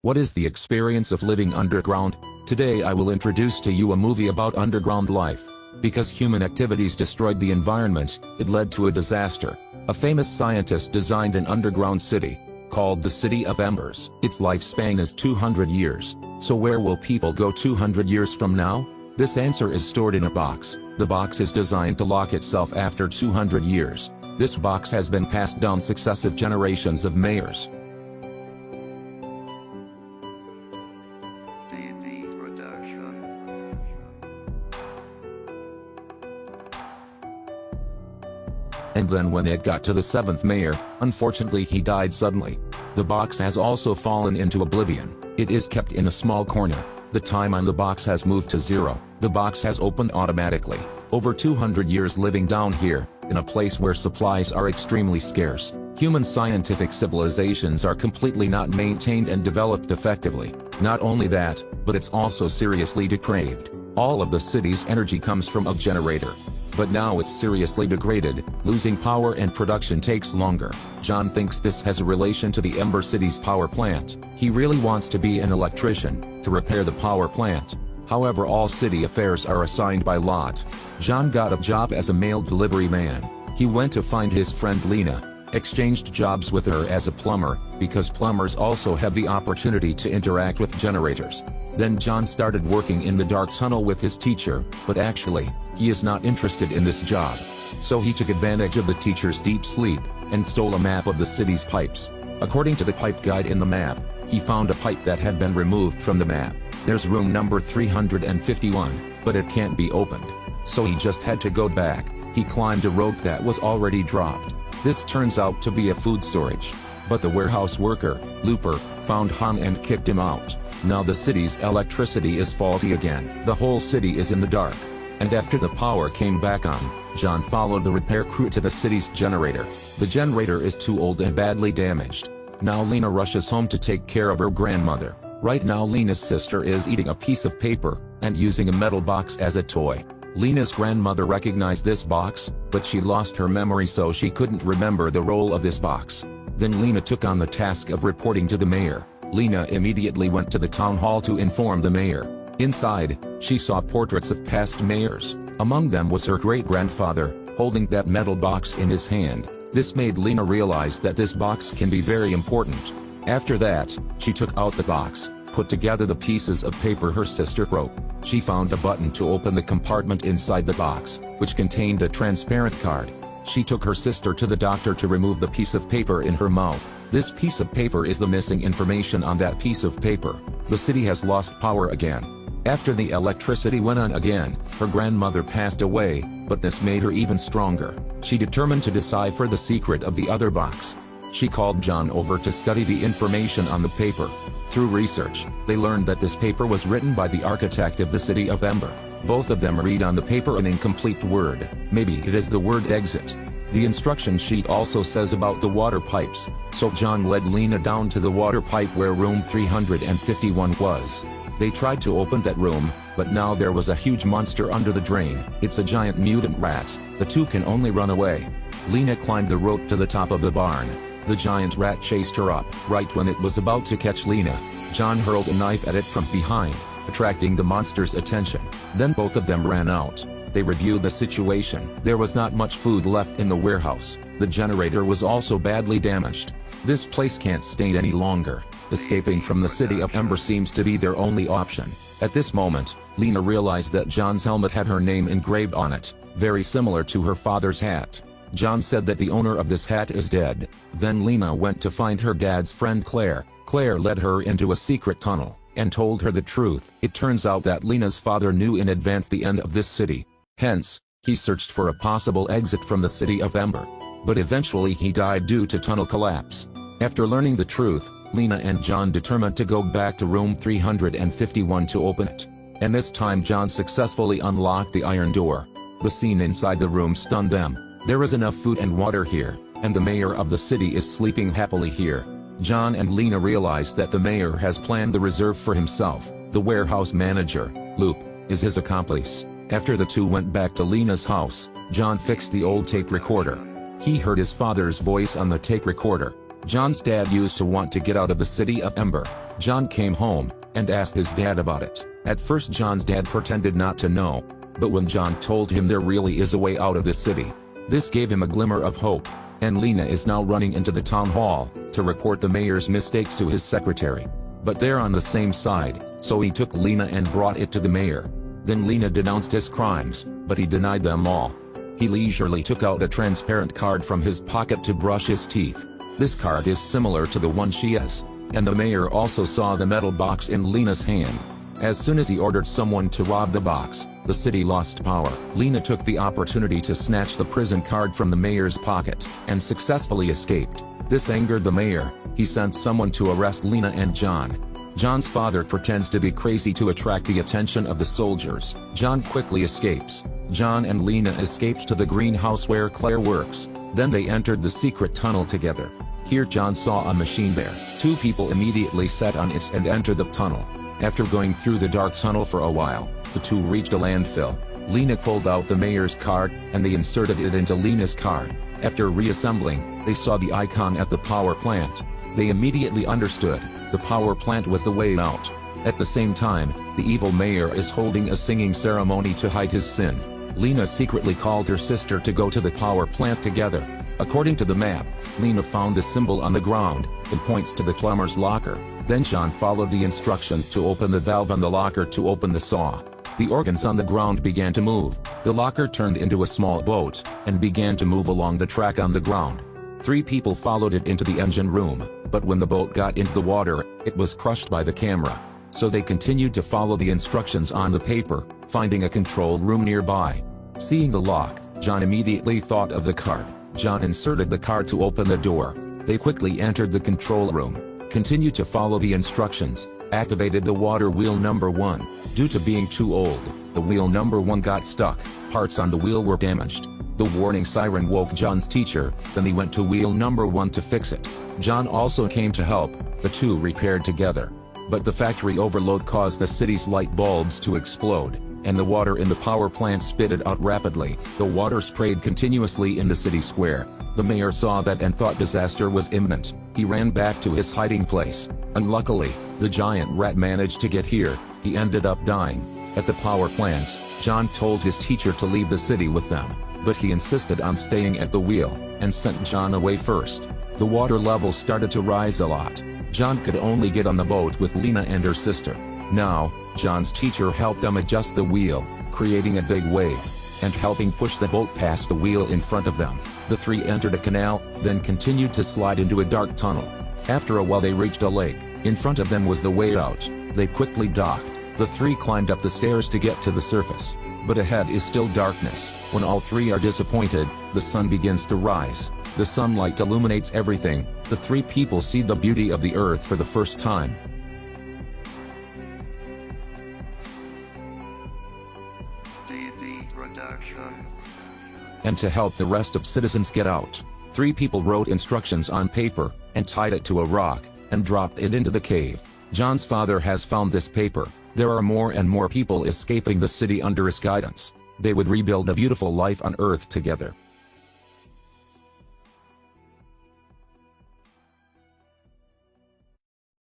What is the experience of living underground? Today I will introduce to you a movie about underground life. Because human activities destroyed the environment, it led to a disaster. A famous scientist designed an underground city, called the City of Embers. Its lifespan is 200 years. So where will people go 200 years from now? This answer is stored in a box. The box is designed to lock itself after 200 years. This box has been passed down successive generations of mayors. And then when it got to the 7th mayor, unfortunately he died suddenly. The box has also fallen into oblivion. It is kept in a small corner. The time on the box has moved to 0. The box has opened automatically. Over 200 years living down here, in a place where supplies are extremely scarce, human scientific civilizations are completely not maintained and developed effectively. Not only that, but it's also seriously depraved. All of the city's energy comes from a generator. But now it's seriously degraded, losing power and production takes longer. John thinks this has a relation to the Ember City's power plant. He really wants to be an electrician, to repair the power plant. However, all city affairs are assigned by lot. John got a job as a mail delivery man. He went to find his friend Lena, exchanged jobs with her as a plumber, because plumbers also have the opportunity to interact with generators. Then John started working in the dark tunnel with his teacher, but actually, he is not interested in this job. So he took advantage of the teacher's deep sleep, and stole a map of the city's pipes. According to the pipe guide in the map, he found a pipe that had been removed from the map. There's room number 351, but it can't be opened. So he just had to go back. He climbed a rope that was already dropped. This turns out to be a food storage. But the warehouse worker, Looper, found Han and kicked him out. Now the city's electricity is faulty again. The whole city is in the dark. And after the power came back on, John followed the repair crew to the city's generator. The generator is too old and badly damaged. Now Lena rushes home to take care of her grandmother. Right now Lena's sister is eating a piece of paper, and using a metal box as a toy. Lena's grandmother recognized this box, but she lost her memory so she couldn't remember the role of this box. Then Lena took on the task of reporting to the mayor. Lena immediately went to the town hall to inform the mayor. Inside, she saw portraits of past mayors. Among them was her great-grandfather, holding that metal box in his hand. This made Lena realize that this box can be very important. After that, she took out the box, put together the pieces of paper her sister wrote. She found a button to open the compartment inside the box, which contained a transparent card. She took her sister to the doctor to remove the piece of paper in her mouth. This piece of paper is the missing information on that piece of paper. The city has lost power again. After the electricity went on again, her grandmother passed away, but this made her even stronger. She determined to decipher the secret of the other box. She called John over to study the information on the paper. Through research, they learned that this paper was written by the architect of the City of Ember. Both of them read on the paper an incomplete word. Maybe it is the word exit. The instruction sheet also says about the water pipes, so John led Lena down to the water pipe where room 351 was. They tried to open that room, but now there was a huge monster under the drain. It's a giant mutant rat. The two can only run away. Lena climbed the rope to the top of the barn. The giant rat chased her up. Right when it was about to catch Lena, John hurled a knife at it from behind, attracting the monster's attention. Then both of them ran out. They reviewed the situation. There was not much food left in the warehouse. The generator was also badly damaged. This place can't stay any longer. Escaping from the City of Ember seems to be their only option. At this moment, Lena realized that John's helmet had her name engraved on it, very similar to her father's hat. John said that the owner of this hat is dead. Then Lena went to find her dad's friend Claire. Claire led her into a secret tunnel, and told her the truth. It turns out that Lena's father knew in advance the end of this city. Hence, he searched for a possible exit from the City of Ember. But eventually he died due to tunnel collapse. After learning the truth, Lena and John determined to go back to room 351 to open it. And this time John successfully unlocked the iron door. The scene inside the room stunned them. There is enough food and water here, and the mayor of the city is sleeping happily here. John and Lena realized that the mayor has planned the reserve for himself. The warehouse manager, Loop, is his accomplice. After the two went back to Lena's house, John fixed the old tape recorder. He heard his father's voice on the tape recorder. John's dad used to want to get out of the City of Ember. John came home and asked his dad about it. At first John's dad pretended not to know, but when John told him there really is a way out of this city, this gave him a glimmer of hope, and Lena is now running into the town hall to report the mayor's mistakes to his secretary. But they're on the same side, so he took Lena and brought it to the mayor. Then Lena denounced his crimes, but he denied them all. He leisurely took out a transparent card from his pocket to brush his teeth. This card is similar to the one she has, and the mayor also saw the metal box in Lena's hand. As soon as he ordered someone to rob the box, the city lost power. Lena took the opportunity to snatch the prison card from the mayor's pocket, and successfully escaped. This angered the mayor. He sent someone to arrest Lena and John. John's father pretends to be crazy to attract the attention of the soldiers. John quickly escapes. John and Lena escaped to the greenhouse where Claire works. Then they entered the secret tunnel together. Here John saw a machine there. Two people immediately sat on it and entered the tunnel. After going through the dark tunnel for a while, the two reached a landfill. Lena pulled out the mayor's card, and they inserted it into Lena's card. After reassembling, they saw the icon at the power plant. They immediately understood, the power plant was the way out. At the same time, the evil mayor is holding a singing ceremony to hide his sin. Lena secretly called her sister to go to the power plant together. According to the map, Lena found the symbol on the ground. It points to the plumber's locker. Then John followed the instructions to open the valve on the locker to open the saw. The organs on the ground began to move. The locker turned into a small boat, and began to move along the track on the ground. 3 people followed it into the engine room, but when the boat got into the water, it was crushed by the camera. So they continued to follow the instructions on the paper, finding a control room nearby. Seeing the lock, John immediately thought of the card. John inserted the card to open the door. They quickly entered the control room, continued to follow the instructions, activated the water wheel number 1. Due to being too old, the wheel number 1 got stuck. Parts on the wheel were damaged. The warning siren woke John's teacher, then he went to wheel number 1 to fix it. John also came to help. The two repaired together. But the factory overload caused the city's light bulbs to explode, and the water in the power plant spitted out rapidly. The water sprayed continuously in the city square. The mayor saw that and thought disaster was imminent. He ran back to his hiding place. Unluckily, the giant rat managed to get here. He ended up dying. At the power plant, John told his teacher to leave the city with them, but he insisted on staying at the wheel, and sent John away first. The water level started to rise a lot. John could only get on the boat with Lena and her sister. Now, John's teacher helped them adjust the wheel, creating a big wave, and helping push the boat past the wheel in front of them. The 3 entered a canal, then continued to slide into a dark tunnel. After a while they reached a lake. In front of them was the way out. They quickly docked. The 3 climbed up the stairs to get to the surface. But ahead is still darkness. When all 3 are disappointed, the sun begins to rise. The sunlight illuminates everything. The 3 people see the beauty of the earth for the first time. And to help the rest of citizens get out, 3 people wrote instructions on paper, and tied it to a rock, and dropped it into the cave. John's father has found this paper. There are more and more people escaping the city under his guidance. They would rebuild a beautiful life on Earth together.